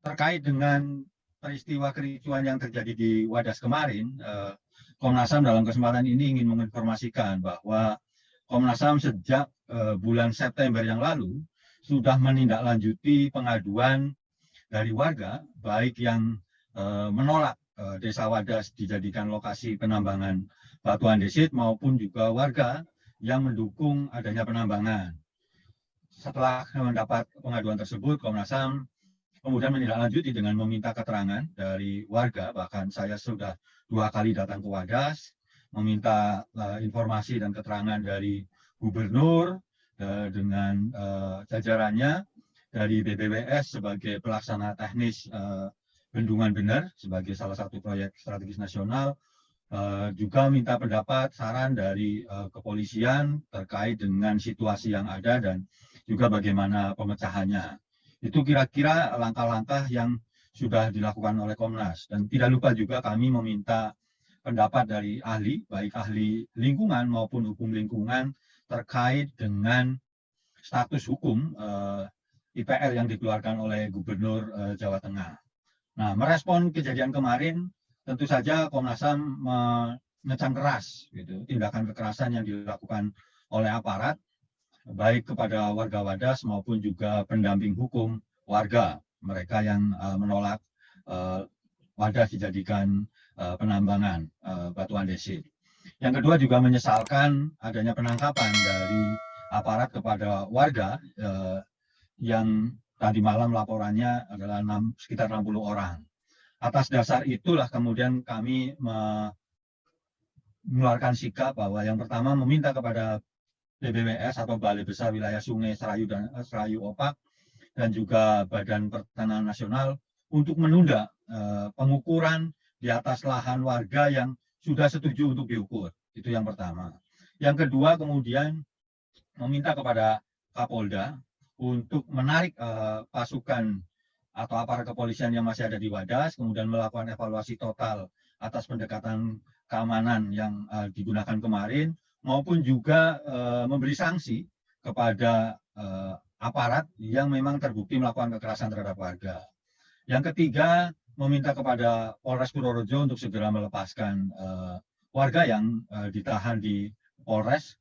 terkait dengan peristiwa kericuan yang terjadi di Wadas kemarin, Komnas HAM dalam kesempatan ini ingin menginformasikan bahwa Komnas HAM sejak bulan September yang lalu sudah menindaklanjuti pengaduan dari warga, baik yang menolak Desa Wadas dijadikan lokasi penambangan batu andesit maupun juga warga yang mendukung adanya penambangan. Setelah mendapat pengaduan tersebut, Komnas HAM kemudian menindaklanjuti dengan meminta keterangan dari warga, bahkan saya sudah 2 kali datang ke Wadas, meminta informasi dan keterangan dari gubernur dengan jajarannya, dari BBWS sebagai pelaksana teknis Bendungan Bener sebagai salah satu proyek strategis nasional, juga minta pendapat, saran dari kepolisian terkait dengan situasi yang ada dan juga bagaimana pemecahannya. Itu kira-kira langkah-langkah yang sudah dilakukan oleh Komnas. Dan tidak lupa juga kami meminta pendapat dari ahli, baik ahli lingkungan maupun hukum lingkungan terkait dengan status hukum IPR yang dikeluarkan oleh Gubernur Jawa Tengah. Nah, merespon kejadian kemarin, tentu saja Komnas HAM mengecam keras tindakan kekerasan yang dilakukan oleh aparat, baik kepada warga Wadas maupun juga pendamping hukum warga, mereka yang menolak Wadas dijadikan penambangan batu andesit. Yang kedua juga menyesalkan adanya penangkapan dari aparat kepada warga yang tadi malam laporannya adalah sekitar 60 orang. Atas dasar itulah kemudian kami mengeluarkan sikap bahwa yang pertama meminta kepada BBWS atau Balai Besar Wilayah Sungai Serayu dan Serayu Opak dan juga Badan Pertanahan Nasional untuk menunda pengukuran di atas lahan warga yang sudah setuju untuk diukur. Itu yang pertama. Yang kedua kemudian meminta kepada Kapolda untuk menarik pasukan atau aparat kepolisian yang masih ada di Wadas, kemudian melakukan evaluasi total atas pendekatan keamanan yang digunakan kemarin, maupun juga memberi sanksi kepada aparat yang memang terbukti melakukan kekerasan terhadap warga. Yang ketiga, meminta kepada Polres Purworejo untuk segera melepaskan warga yang ditahan di Polres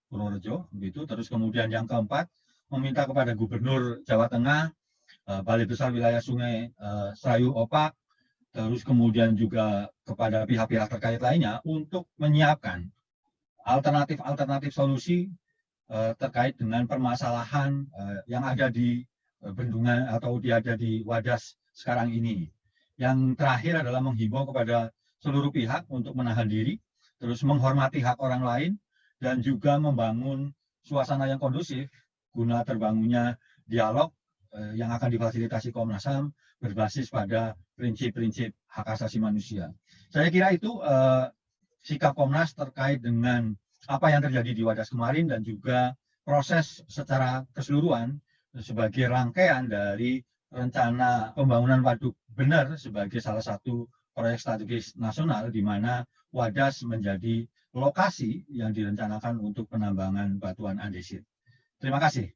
Purworejo, begitu. Terus kemudian yang keempat, meminta kepada Gubernur Jawa Tengah, Balai Besar Wilayah Sungai Serayu Opak, terus kemudian juga kepada pihak-pihak terkait lainnya untuk menyiapkan alternatif solusi terkait dengan permasalahan yang ada di bendungan atau ada di Wadas sekarang ini. Yang terakhir adalah menghimbau kepada seluruh pihak untuk menahan diri, terus menghormati hak orang lain, dan juga membangun suasana yang kondusif guna terbangunnya dialog yang akan difasilitasi Komnas HAM berbasis pada prinsip-prinsip hak asasi manusia. Saya kira itu sikap Komnas terkait dengan apa yang terjadi di Wadas kemarin dan juga proses secara keseluruhan sebagai rangkaian dari rencana pembangunan Waduk Bener sebagai salah satu proyek strategis nasional di mana Wadas menjadi lokasi yang direncanakan untuk penambangan batuan andesit. Terima kasih.